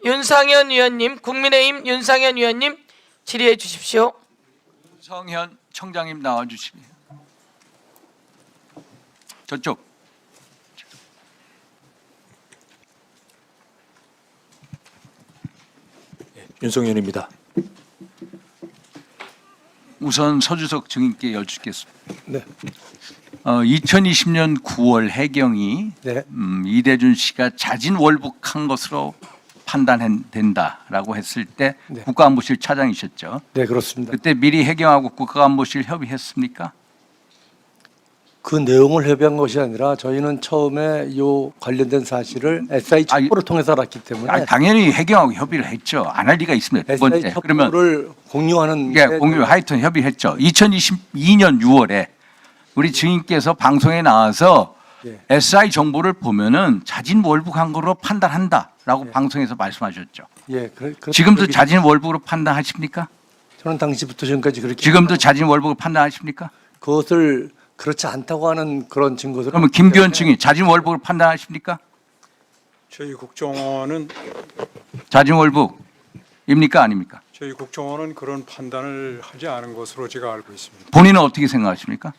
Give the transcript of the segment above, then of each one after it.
윤상현 의원님, 국민의힘 윤상현 의원님 질의해 주십시오. 윤성현 청장님 나와주시면. 저쪽. 윤성현입니다. 우선 서주석 증인께 여쭙겠습니다. 네. 2020년 9월 해경이 네. 이대준 씨가 자진월북한 것으로 판단된다라고 했을 때 네. 국가안보실 차장이셨죠. 네, 그렇습니다. 그때 미리 해경하고 국가안보실 협의했습니까? 그 내용을 협의한 것이 아니라 저희는 처음에 요 관련된 사실을 SI 첩보를 통해서 알았기 때문에 당연히 해경하고 협의를 했죠. 안 할 리가 있습니다. 두 번째. SI 그러면 첩보를 공유하는 예, 공유 하여튼 협의했죠. 2022년 6월에 우리 증인께서 방송에 나와서 예. SI 정보를 보면은 자진월북한 거로 판단한다라고 예. 방송에서 말씀하셨죠. 예, 지금도 자진월북으로 판단하십니까? 저는 당시부터 지금까지 그렇게 지금도 자진월북을 판단하십니까? 그것을 그렇지 않다고 하는 그런 증거들. 그러면 김규현 증인 자진월북을 판단하십니까? 저희 국정원은 자진월북입니까 아닙니까? 그런 판단을 하지 않은 것으로 제가 알고 있습니다. 본인은 어떻게 생각하십니까?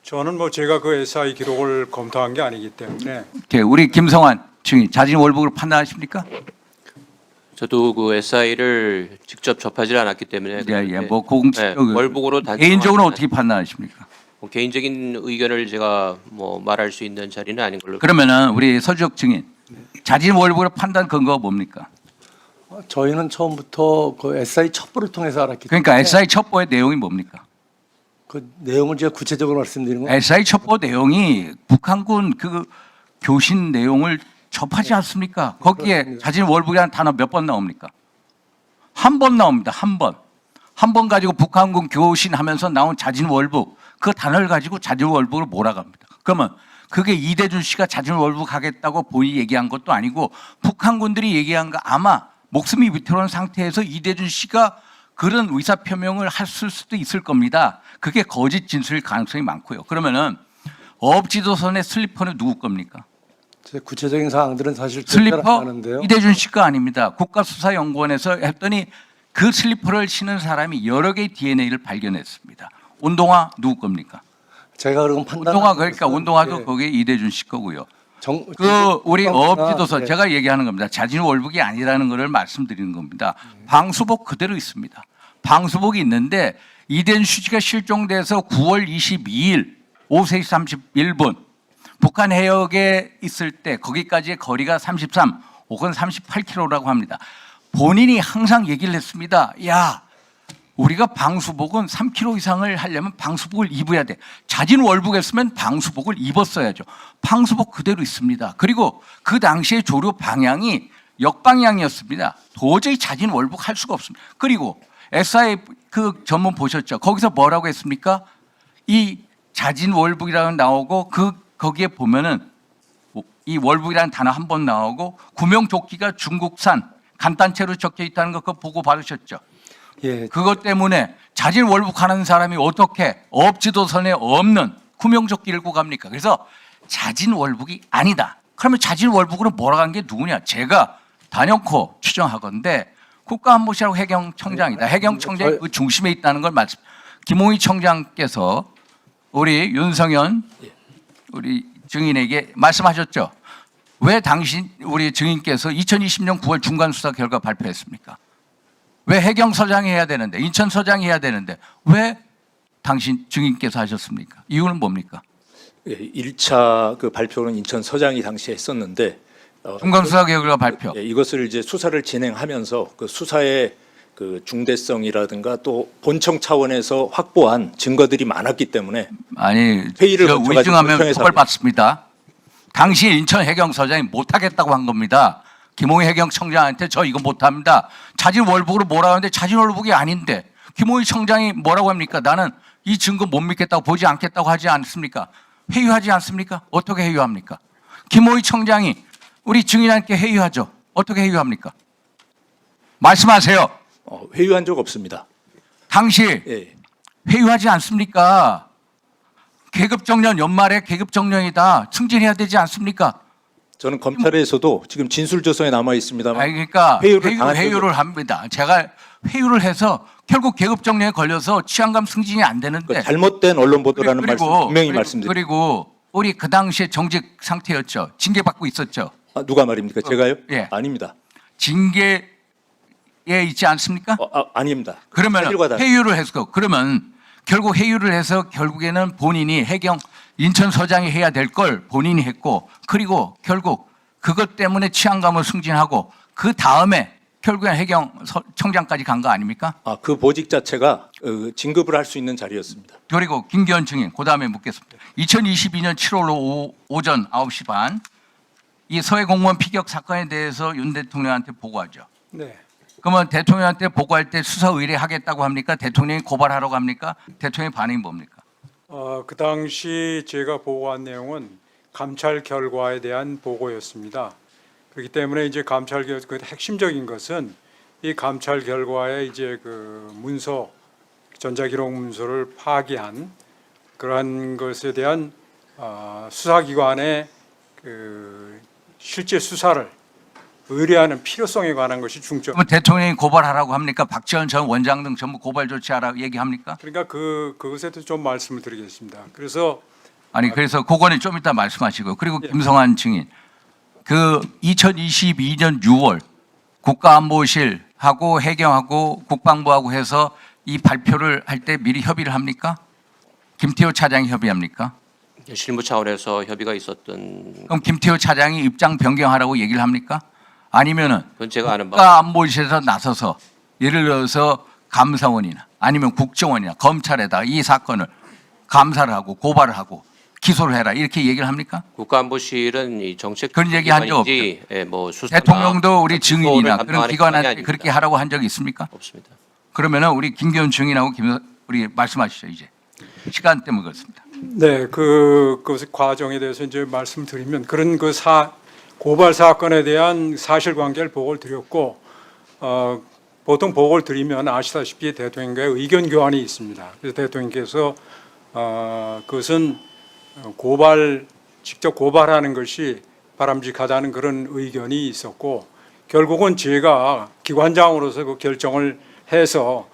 저는 뭐 제가 그 SI 기록을 검토한 게 아니기 때문에 오케이, 우리 김성환 증인 자진월북으로 판단하십니까? 저도 그 SI를 직접 접하지 않았기 때문에 예, 뭐 공식적으로 월북으로 개인적으로 어떻게 판단하십니까? 뭐 개인적인 의견을 제가 뭐 말할 수 있는 자리는 아닌 걸로. 그러면은 우리 서주석 증인 자진월북으로 판단 근거가 뭡니까? 저희는 처음부터 그 SI 첩보를 통해서 알았기 그러니까 때문에 SI 첩보의 내용이 뭡니까? 그 내용을 제가 구체적으로 말씀드리는 건 SI 첩보 내용이 북한군 그 교신 내용을 접하지 않습니까? 거기에 그렇습니다. 자진월북이라는 단어 몇 번 나옵니까? 한 번 나옵니다. 한 번. 한 번 가지고 북한군 교신하면서 나온 자진월북 그 단어를 가지고 자진월북을 몰아갑니다. 그러면 그게 이대준 씨가 자진월북하겠다고 본인이 얘기한 것도 아니고 북한군들이 얘기한 거 아마 목숨이 위태로운 상태에서 이대준 씨가 그런 의사표명을 했을 수도 있을 겁니다. 그게 거짓 진술일 가능성이 많고요. 그러면은 어업지도선의 슬리퍼는 누구 겁니까? 제 구체적인 사항들은 사실 특별히 슬리퍼 않은데요. 이대준 씨가 아닙니다. 국가수사연구원에서 했더니 그 슬리퍼를 신은 사람이 여러 개의 DNA를 발견했습니다. 운동화 누구 겁니까? 제가 그런 판단. 운동화 그러니까 운동화도 거기에 이대준 씨 거고요. 그 우리 어업지도선 제가 얘기하는 겁니다. 자진월북이 아니라는 것을 말씀드리는 겁니다. 방수복 그대로 있습니다. 방수복이 있는데 이대준 씨가 실종돼서 9월 22일 오후 3시 31분 북한 해역에 있을 때 거기까지의 거리가 33 혹은 38km라고 합니다. 본인이 항상 얘기를 했습니다. 야, 우리가 방수복은 3km 이상을 하려면 방수복을 입어야 돼. 자진월북했으면 방수복을 입었어야죠. 방수복 그대로 있습니다. 그리고 그 당시의 조류 방향이 역방향이었습니다. 도저히 자진월북할 수가 없습니다. 그리고 SI 그 전문 보셨죠? 거기서 뭐라고 했습니까? 이 자진월북이라고 나오고 거기에 보면은 이 월북이라는 단어 한 번 나오고 구명조끼가 중국산 간단체로 적혀 있다는 거 그거 보고 받으셨죠? 예, 그것 때문에 자진월북하는 사람이 어떻게 어업지도선에 없는 구명조끼를 입고 갑니까? 그래서 자진월북이 아니다. 그러면 자진월북으로 몰아간 게 누구냐? 제가 단연코 추정하건대 국가안보실하고 해경청장이다. 해경청장이 그 중심에 있다는 걸 말씀. 김홍희 청장께서 우리 윤성현 우리 증인에게 말씀하셨죠. 왜 당신 우리 증인께서 2020년 9월 중간 수사 결과 발표했습니까? 왜 해경서장이 해야 되는데 인천서장이 해야 되는데 왜 당신 증인께서 하셨습니까? 이유는 뭡니까? 예, 1차 그 발표는 인천서장이 당시에 했었는데 중간 수사 결과 발표. 예, 이것을 이제 수사를 진행하면서 그 수사의 그 중대성이라든가 또 본청 차원에서 확보한 증거들이 많았기 때문에 아니 회의를 저 거쳐가지고 위증하면 본청에서 처벌받습니다. 당시 인천 해경서장이 못하겠다고 한 겁니다. 김홍희 해경청장한테 저 이거 못합니다. 자진월북으로 몰아가는데 자진월북이 아닌데 김홍희 청장이 뭐라고 합니까? 나는 이 증거 못 믿겠다고 보지 않겠다고 하지 않습니까? 회유하지 않습니까? 어떻게 회유합니까? 김홍희 청장이 우리 증인한테 회유하죠. 어떻게 회유합니까? 말씀하세요. 회유한 적 없습니다. 당시 예, 회유하지 않습니까? 계급정년 연말에 계급정년이다. 승진해야 되지 않습니까? 저는 검찰에서도 지금 진술 조서에 남아 있습니다만 아니, 그러니까 회유를 회유를 합니다. 제가 회유를 해서 결국 계급 정리에 걸려서 치안감 승진이 안 되는데 잘못된 언론 보도라는 말씀 분명히 말씀드립니다. 그리고 우리 그 당시에 정직 상태였죠. 징계받고 있었죠. 누가 말입니까? 제가요? 예. 아닙니다. 징계에 있지 않습니까? 아닙니다. 그러면 사실과 다릅니다. 회유를 해서 그러면 결국 회유를 해서 결국에는 본인이 해경 인천서장이 해야 될 걸 본인이 했고 그리고 결국 그것 때문에 치안감을 승진하고 그 다음에 결국엔 해경 청장까지 간 거 아닙니까? 그 보직 자체가 진급을 할 수 있는 자리였습니다. 그리고 김기현 증인 그 다음에 묻겠습니다. 2022년 7월 오전 9시 반 이 서해 공무원 피격 사건에 대해서 윤 대통령한테 보고하죠. 네. 그러면 대통령한테 보고할 때 수사 의뢰하겠다고 합니까? 대통령이 고발하라고 합니까? 대통령의 반응이 뭡니까? 그 당시 제가 보고한 내용은 감찰 결과에 대한 보고였습니다. 그렇기 때문에 이제 감찰 그 핵심적인 것은 이 감찰 결과에 이제 그 문서 전자기록 문서를 파기한 그러한 것에 대한 수사기관의 그 실제 수사를 의뢰하는 필요성에 관한 것이 중점. 그러면 대통령이 고발하라고 합니까? 박지원 전 원장 등 전부 고발 조치하라고 얘기합니까? 그러니까 그것에 대해서 좀 말씀을 드리겠습니다. 그래서 그래서 그거는 좀 이따 말씀하시고요. 그리고 예. 김성환 증인 그 2022년 6월 국가안보실하고 해경하고 국방부하고 해서 이 발표를 할 때 미리 협의를 합니까? 김태호 차장이 협의합니까? 실무 차원에서 협의가 있었던 그럼 김태호 차장이 입장 변경하라고 얘기를 합니까? 아니면은 그건 제가 아는 바 국가안보실에서 나서서 예를 들어서 감사원이나 아니면 국정원이나 검찰에다 이 사건을 감사를 하고 고발을 하고 기소를 해라 이렇게 얘기를 합니까? 국가안보실은 이 정책 그런 얘기 한 적 기관인지, 예, 뭐 수사나 대통령도 우리 수사를 증인이나 그런 담당하는 기관한테 기관이 그렇게 아닙니다. 하라고 한 적이 있습니까? 없습니다. 그러면은 우리 김기현 증인하고 우리 말씀하시죠 이제 시간 때문에 그렇습니다. 네, 그 과정에 대해서 이제 말씀드리면 그런 고발 사건에 대한 사실관계를 보고를 드렸고 보통 보고를 드리면 아시다시피 대통령과의 의견 교환이 있습니다. 그래서 대통령께서 그것은 직접 고발하는 것이 바람직하다는 그런 의견이 있었고 결국은 제가 기관장으로서 그 결정을 해서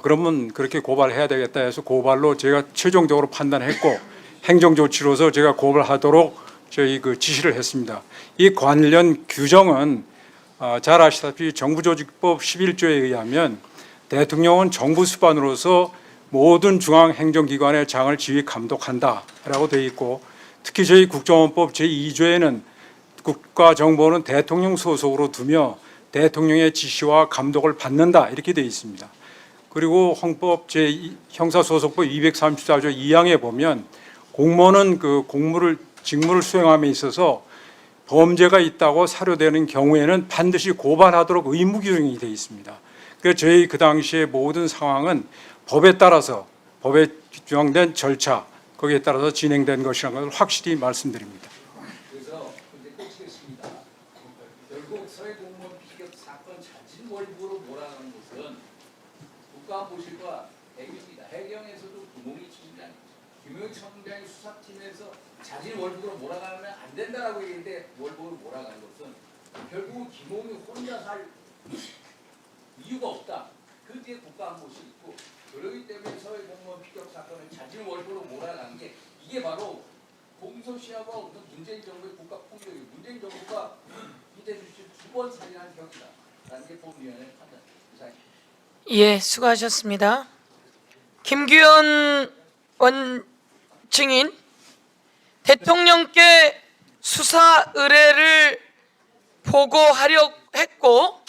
그러면 그렇게 고발해야 되겠다 해서 고발로 제가 최종적으로 판단했고 행정조치로서 제가 고발하도록 저희 그 지시를 했습니다. 이 관련 규정은 잘 아시다시피 정부조직법 11조에 의하면 대통령은 정부 수반으로서 모든 중앙행정기관의 장을 지휘 감독한다라고 되어 있고 특히 저희 국정원법 제2조에는 국가정보는 대통령 소속으로 두며 대통령의 지시와 감독을 받는다 이렇게 되어 있습니다. 그리고 헌법 형사소속법 234조 2항에 보면 공무원은 그 직무를 수행함에 있어서 범죄가 있다고 사료되는 경우에는 반드시 고발하도록 의무 규정이 되어 있습니다. 그래서 저희 그 당시의 모든 상황은 법에 따라서 법에 규정된 절차 거기에 따라서 진행된 것이라는 것을 확실히 말씀드립니다. 그래서 이제 끝이겠습니다. 결국 서해 공무원 피격 사건 자진 월부로 몰아가는 것은 국가안보실과 해경입니다. 해경에서도 김홍희 청장, 김용희 청장이 수사팀에서 자진 월북으로 몰아가면 안 된다라고 얘기했는데 월북으로 몰아가는 것은 결국 김홍희 혼자 살 이유가 없다. 그 뒤에 국가안보실 있고 그러기 때문에 서해 공무원 피격 사건을 자진 월북으로 몰아가는 게 이게 바로 공소시하고 어떤 문재인 정부의 국가 폭력이 문재인 정부가 이대주 씨 두 번 살인한 격이다라는 게 법위원회의 판단. 이상입니다. 예, 수고하셨습니다. 김규현 원 증인 대통령께 수사 의뢰를 보고하려 했고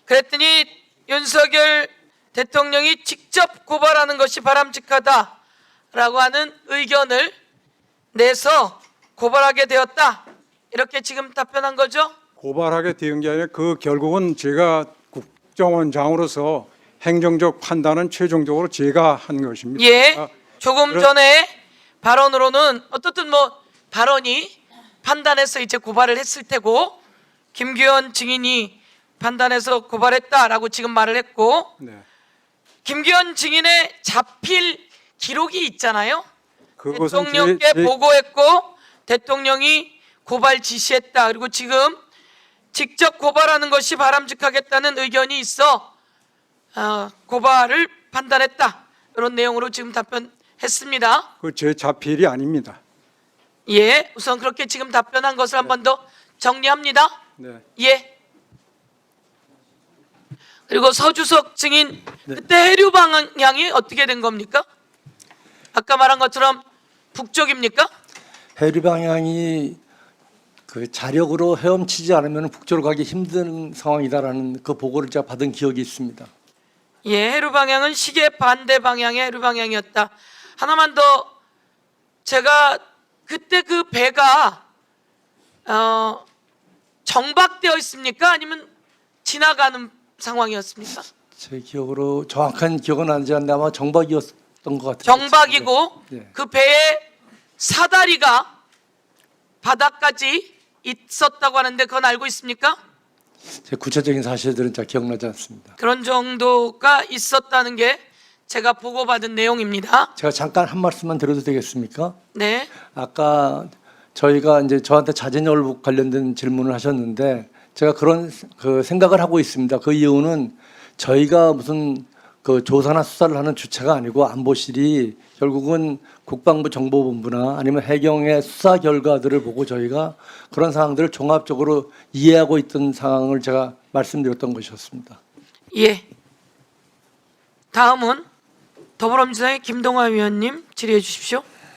그랬더니 윤석열 대통령이 직접 고발하는 것이 바람직하다라고 하는 의견을 내서 고발하게 되었다. 이렇게 지금 답변한 거죠? 고발하게 된 게 아니라 결국은 제가 국정원장으로서 행정적 판단은 최종적으로 제가 한 것입니다. 예. 조금 그럼- 전에 발언으로는 어떻든 뭐 발언이 판단해서 이제 고발을 했을 테고 김규현 증인이 판단해서 고발했다라고 지금 말을 했고 네. 김규현 증인의 자필 기록이 있잖아요. 그것은 대통령께 보고했고 대통령이 고발 지시했다. 그리고 지금 직접 고발하는 것이 바람직하겠다는 의견이 있어 고발을 판단했다. 이런 내용으로 지금 답변했습니다. 그 제 자필이 아닙니다. 예, 우선 그렇게 지금 답변한 것을 한 번 더 정리합니다. 네. 예. 그리고 서주석 증인, 그때 해류 방향이 어떻게 된 겁니까? 아까 말한 것처럼 북쪽입니까? 해류 방향이 그 자력으로 헤엄치지 않으면 북쪽으로 가기 힘든 상황이다라는 그 보고를 제가 받은 기억이 있습니다. 예, 해류 방향은 시계 반대 방향의 해류 방향이었다. 하나만 더, 제가 그때 그 배가 정박되어 있습니까? 아니면 지나가는 상황이었습니까? 제 기억으로 정확한 기억은 나지 않는데 아마 정박이었던 것 같아요. 정박이고 네. 그 배의 사다리가 바닥까지 있었다고 하는데 그건 알고 있습니까? 제 구체적인 사실들은 잘 기억나지 않습니다. 그런 정도가 있었다는 게 제가 보고받은 내용입니다. 제가 잠깐 한 말씀만 드려도 되겠습니까? 네. 아까 저희가 이제 저한테 자진월북 관련된 질문을 하셨는데 제가 그런 그 생각을 하고 있습니다. 그 이유는 저희가 무슨 그 조사나 수사를 하는 주체가 아니고 안보실이 결국은 국방부 정보본부나 아니면 해경의 수사 결과들을 보고 저희가 그런 상황들을 종합적으로 이해하고 있던 상황을 제가 말씀드렸던 것이었습니다. 예. 다음은 더불어민주당의 김동완 위원님 질의해 주십시오.